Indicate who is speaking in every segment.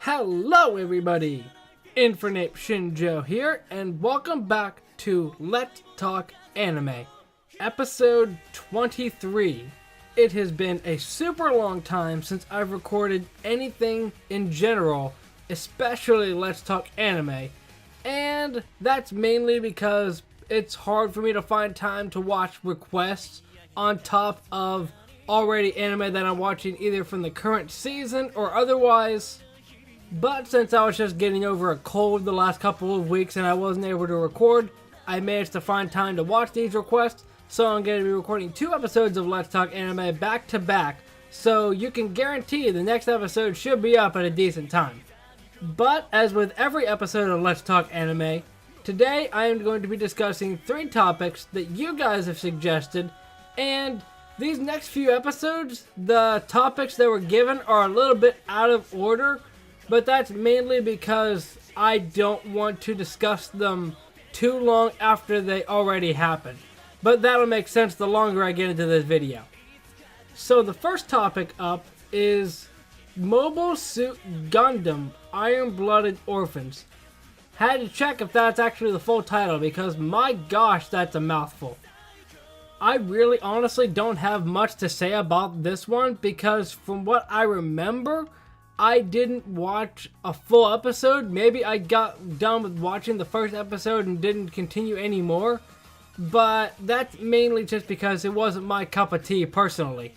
Speaker 1: Hello everybody! Infinite Shinjo here, and welcome back to Let's Talk Anime, episode 23. It has been a super long time since I've recorded anything in general, especially Let's Talk Anime, and that's mainly because it's hard for me to find time to watch requests on top of already anime that I'm watching either from the current season or otherwise. But since I was just getting over a cold the last couple of weeks and I wasn't able to record, I managed to find time to watch these requests, so I'm going to be recording 2 episodes of Let's Talk Anime back to back, so you can guarantee the next episode should be up at a decent time. But as with every episode of Let's Talk Anime, today I am going to be discussing 3 topics that you guys have suggested, and these next few episodes, the topics that were given are a little bit out of order, but that's mainly because I don't want to discuss them too long after they already happened. But that'll make sense the longer I get into this video. So the first topic up is Mobile Suit Gundam Iron-Blooded Orphans. Had to check if that's actually the full title because my gosh, that's a mouthful. I really honestly don't have much to say about this one because from what I remember, I didn't watch a full episode. Maybe I got done with watching the first episode and didn't continue anymore. But that's mainly just because it wasn't my cup of tea personally.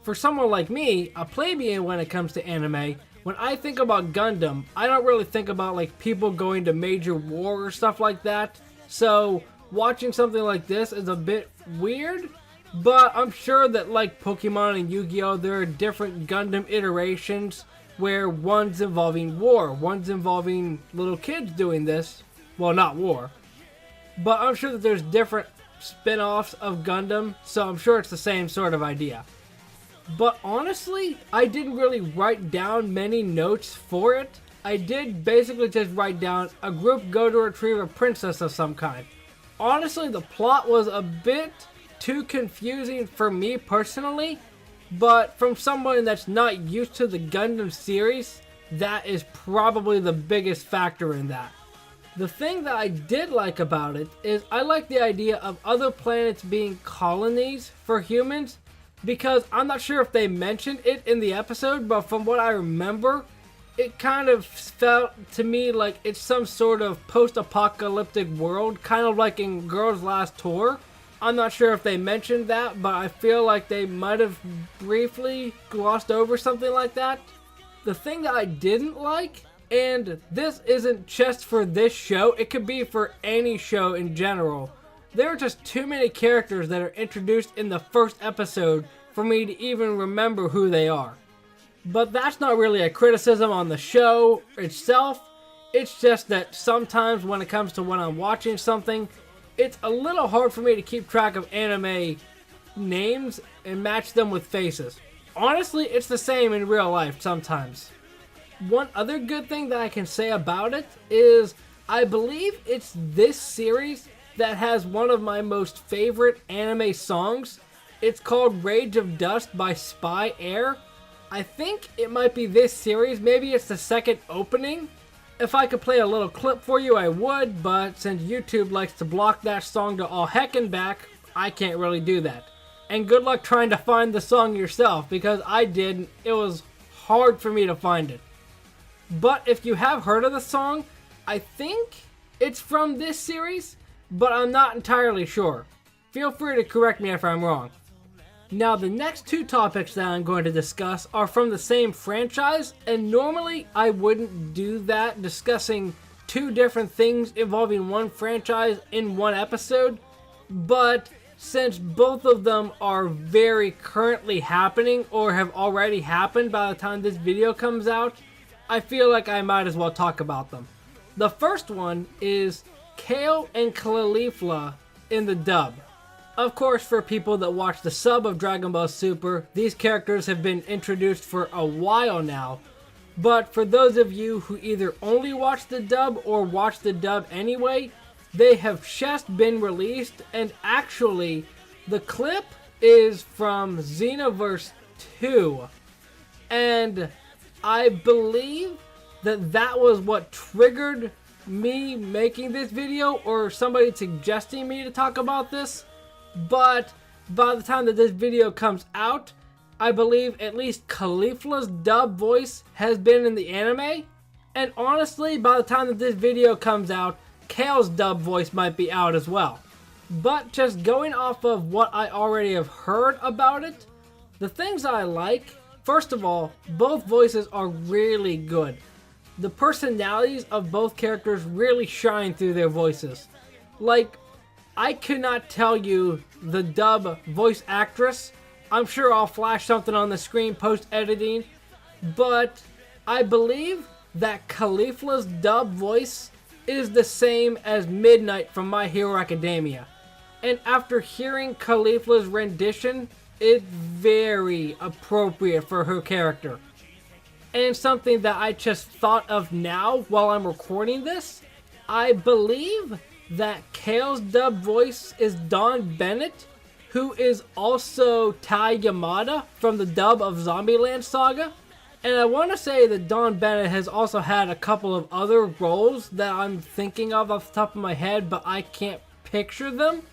Speaker 1: For someone like me, a plebeian when it comes to anime, when I think about Gundam, I don't really think about like people going to major war or stuff like that. So watching something like this is a bit weird. But I'm sure that like Pokemon and Yu-Gi-Oh! There are different Gundam iterations where one's involving war, one's involving little kids doing this. Well, not war. But I'm sure that there's different spin-offs of Gundam, so I'm sure it's the same sort of idea. But honestly, I didn't really write down many notes for it. I did basically just write down a group go to retrieve a princess of some kind. Honestly, the plot was a bit too confusing for me personally, but from someone that's not used to the Gundam series, that is probably the biggest factor in that. The thing that I did like about it is I like the idea of other planets being colonies for humans, because I'm not sure if they mentioned it in the episode, but from what I remember, it kind of felt to me like it's some sort of post-apocalyptic world, kind of like in Girls' Last Tour. I'm not sure if they mentioned that, but I feel like they might have briefly glossed over something like that. The thing that I didn't like, and this isn't just for this show, it could be for any show in general, there are just too many characters that are introduced in the first episode for me to even remember who they are. But that's not really a criticism on the show itself, it's just that sometimes when it comes to when I'm watching something, it's a little hard for me to keep track of anime names and match them with faces. Honestly, it's the same in real life sometimes. One other good thing that I can say about it is I believe it's this series that has one of my most favorite anime songs. It's called Rage of Dust by Spy Air. I think it might be this series, maybe it's the second opening. If I could play a little clip for you, I would, but since YouTube likes to block that song to all heck and back, I can't really do that. And good luck trying to find the song yourself, because I didn't. It was hard for me to find it. But if you have heard of the song, I think it's from this series, but I'm not entirely sure. Feel free to correct me if I'm wrong. Now, the next 2 topics that I'm going to discuss are from the same franchise, and normally I wouldn't do that, discussing 2 different things involving one franchise in one episode, but since both of them are very currently happening or have already happened by the time this video comes out, I feel like I might as well talk about them. The first one is Kale and Caulifla in the dub. Of course, for people that watch the sub of Dragon Ball Super, these characters have been introduced for a while now. But for those of you who either only watch the dub or watch the dub anyway, they have just been released, and actually, the clip is from Xenoverse 2. And I believe that was what triggered me making this video, or somebody suggesting me to talk about this. But by the time that this video comes out, I believe at least Caulifla's dub voice has been in the anime. And honestly, by the time that this video comes out, Kale's dub voice might be out as well. But just going off of what I already have heard about it, the things I like, first of all, both voices are really good. The personalities of both characters really shine through their voices. Like, I could not tell you the dub voice actress. I'm sure I'll flash something on the screen post-editing, but I believe that Caulifla's dub voice is the same as Midnight from My Hero Academia. And after hearing Caulifla's rendition, it's very appropriate for her character. And something that I just thought of now while I'm recording this, I believe that Kale's dub voice is Dawn Bennett, who is also Tai Yamada from the dub of Zombieland Saga. And I want to say that Dawn Bennett has also had a couple of other roles that I'm thinking of off the top of my head, but I can't picture them.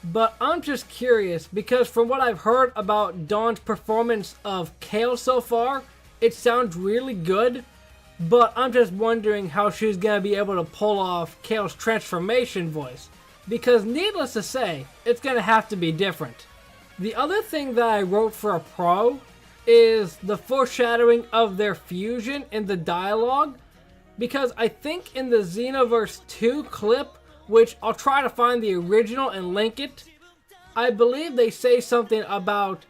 Speaker 1: But I'm just curious, because from what I've heard about Dawn's performance of Kale so far, it sounds really good. But I'm just wondering how she's going to be able to pull off Kale's transformation voice. Because needless to say, it's going to have to be different. The other thing that I wrote for a pro is the foreshadowing of their fusion in the dialogue. Because I think in the Xenoverse 2 clip, which I'll try to find the original and link it, I believe they say something about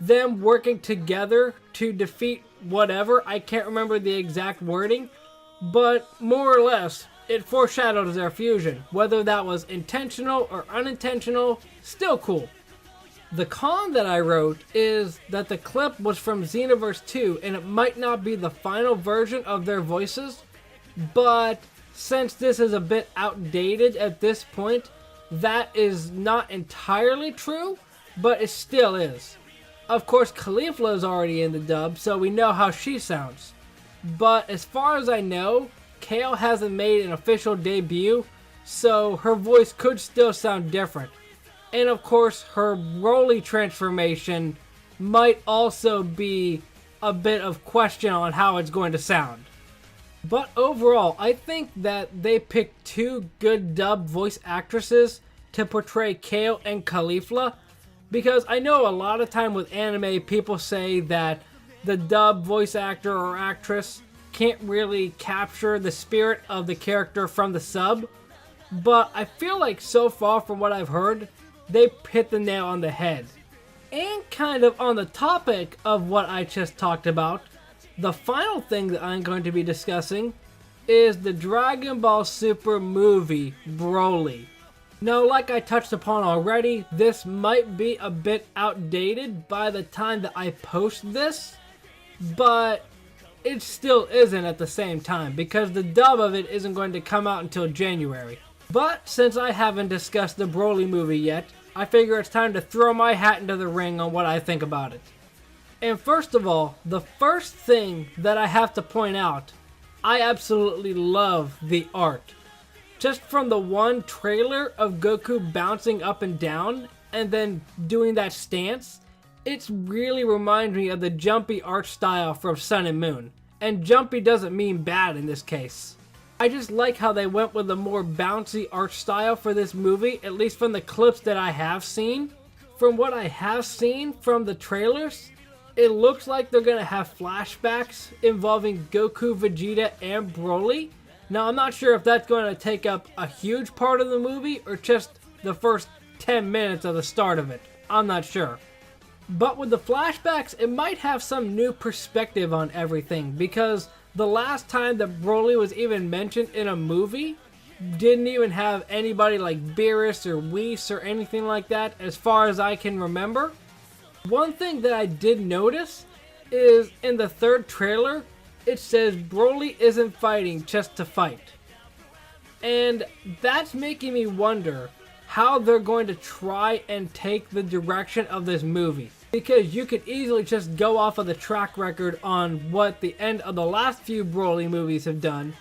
Speaker 1: them working together to defeat whatever. I can't remember the exact wording, but more or less, it foreshadows their fusion. Whether that was intentional or unintentional, still cool. The con that I wrote is that the clip was from Xenoverse 2, and it might not be the final version of their voices, but since this is a bit outdated at this point, that is not entirely true, but it still is. Of course, Caulifla is already in the dub, so we know how she sounds. But as far as I know, Kale hasn't made an official debut, so her voice could still sound different. And of course, her Broly transformation might also be a bit of question on how it's going to sound. But overall, I think that they picked two good dubbed voice actresses to portray Kale and Caulifla, because I know a lot of time with anime, people say that the dub voice actor or actress can't really capture the spirit of the character from the sub. But I feel like so far from what I've heard, they hit the nail on the head. And kind of on the topic of what I just talked about, the final thing that I'm going to be discussing is the Dragon Ball Super movie, Broly. Now, like I touched upon already, this might be a bit outdated by the time that I post this, but it still isn't at the same time, because the dub of it isn't going to come out until January. But since I haven't discussed the Broly movie yet, I figure it's time to throw my hat into the ring on what I think about it. And first of all, the first thing that I have to point out, I absolutely love the art. Just from the one trailer of Goku bouncing up and down and then doing that stance, it really reminds me of the jumpy art style from Sun and Moon. And jumpy doesn't mean bad in this case. I just like how they went with a more bouncy art style for this movie, at least from the clips that I have seen. From what I have seen from the trailers, it looks like they're going to have flashbacks involving Goku, Vegeta, and Broly. Now, I'm not sure if that's going to take up a huge part of the movie or just the first 10 minutes of the start of it. I'm not sure. But with the flashbacks, it might have some new perspective on everything, because the last time that Broly was even mentioned in a movie didn't even have anybody like Beerus or Whis or anything like that, as far as I can remember. One thing that I did notice is in the third trailer, it says Broly isn't fighting just to fight. And that's making me wonder how they're going to try and take the direction of this movie. because you could easily just go off of the track record on what the end of the last few Broly movies have done.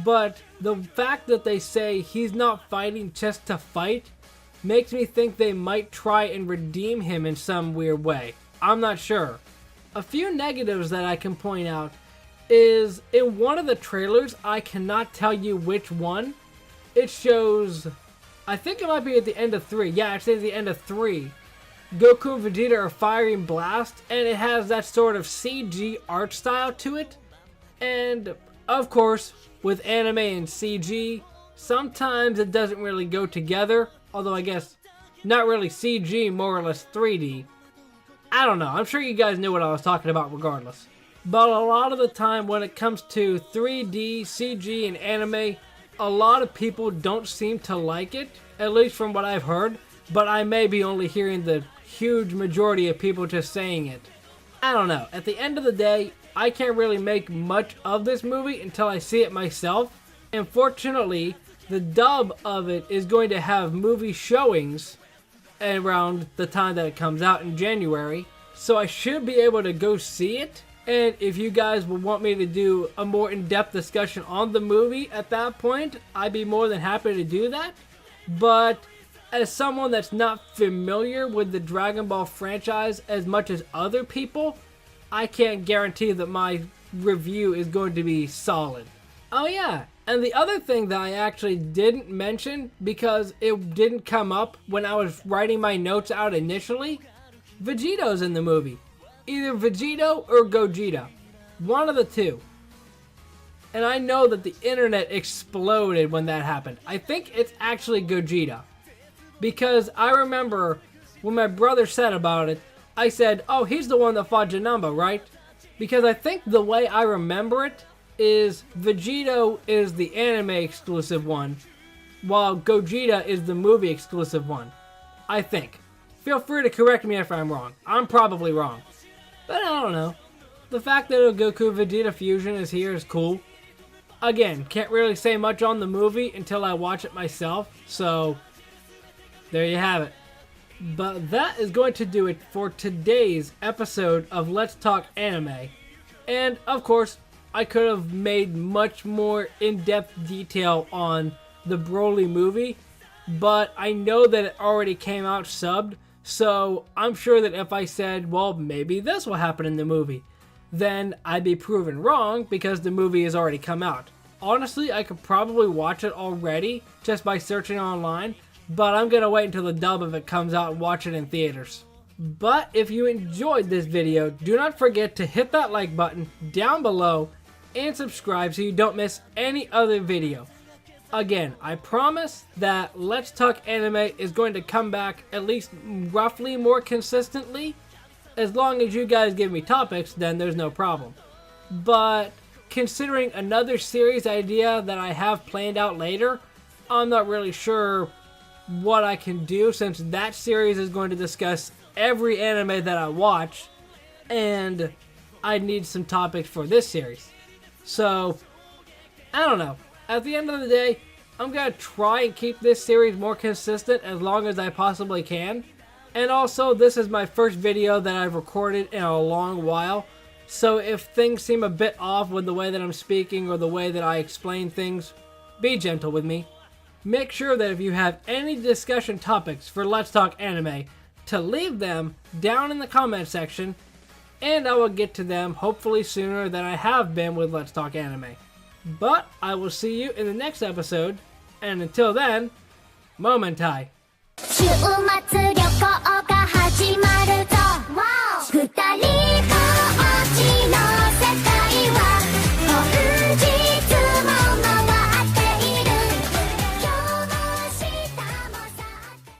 Speaker 1: But the fact that they say he's not fighting just to fight makes me think they might try and redeem him in some weird way. I'm not sure. A few negatives that I can point out is in one of the trailers, I cannot tell you which one, it shows, I think it might be at the end of 3. Yeah, actually at the end of 3. Goku and Vegeta are firing blasts, and it has that sort of CG art style to it. And, of course, with anime and CG, sometimes it doesn't really go together. Although I guess, not really CG, more or less 3D. I don't know, I'm sure you guys knew what I was talking about regardless. But a lot of the time when it comes to 3D, CG, and anime, a lot of people don't seem to like it, at least from what I've heard. But I may be only hearing the huge majority of people just saying it. I don't know. At the end of the day, I can't really make much of this movie until I see it myself. And fortunately, the dub of it is going to have movie showings around the time that it comes out in January. So I should be able to go see it. And if you guys would want me to do a more in-depth discussion on the movie at that point, I'd be more than happy to do that. But as someone that's not familiar with the Dragon Ball franchise as much as other people, I can't guarantee that my review is going to be solid. Oh yeah, and the other thing that I actually didn't mention because it didn't come up when I was writing my notes out initially, Vegeto's in the movie. Either Vegito or Gogeta. One of the two. And I know that the internet exploded when that happened. I think it's actually Gogeta. Because I remember when my brother said about it, I said, oh, he's the one that fought Janemba, right? Because I think the way I remember it is Vegito is the anime exclusive one, while Gogeta is the movie exclusive one. I think. Feel free to correct me if I'm wrong. I'm probably wrong. But I don't know. The fact that a Goku-Vegeta fusion is here is cool. Again, can't really say much on the movie until I watch it myself, so there you have it. But that is going to do it for today's episode of Let's Talk Anime. And, of course, I could have made much more in-depth detail on the Broly movie, but I know that it already came out subbed, so I'm sure that if I said, well, maybe this will happen in the movie, then I'd be proven wrong because the movie has already come out. Honestly, I could probably watch it already just by searching online, but I'm gonna wait until the dub of it comes out and watch it in theaters. But if you enjoyed this video, do not forget to hit that like button down below and subscribe so you don't miss any other video. Again, I promise that Let's Talk Anime is going to come back at least roughly more consistently. As long as you guys give me topics, then there's no problem. But considering another series idea that I have planned out later, I'm not really sure what I can do since that series is going to discuss every anime that I watch, and I need some topics for this series. So, I don't know. At the end of the day, I'm going to try and keep this series more consistent as long as I possibly can. And also, this is my first video that I've recorded in a long while. So if things seem a bit off with the way that I'm speaking or the way that I explain things, be gentle with me. Make sure that if you have any discussion topics for Let's Talk Anime, to leave them down in the comment section, and I will get to them hopefully sooner than I have been with Let's Talk Anime. But I will see you in the next episode, and until then, Momentai.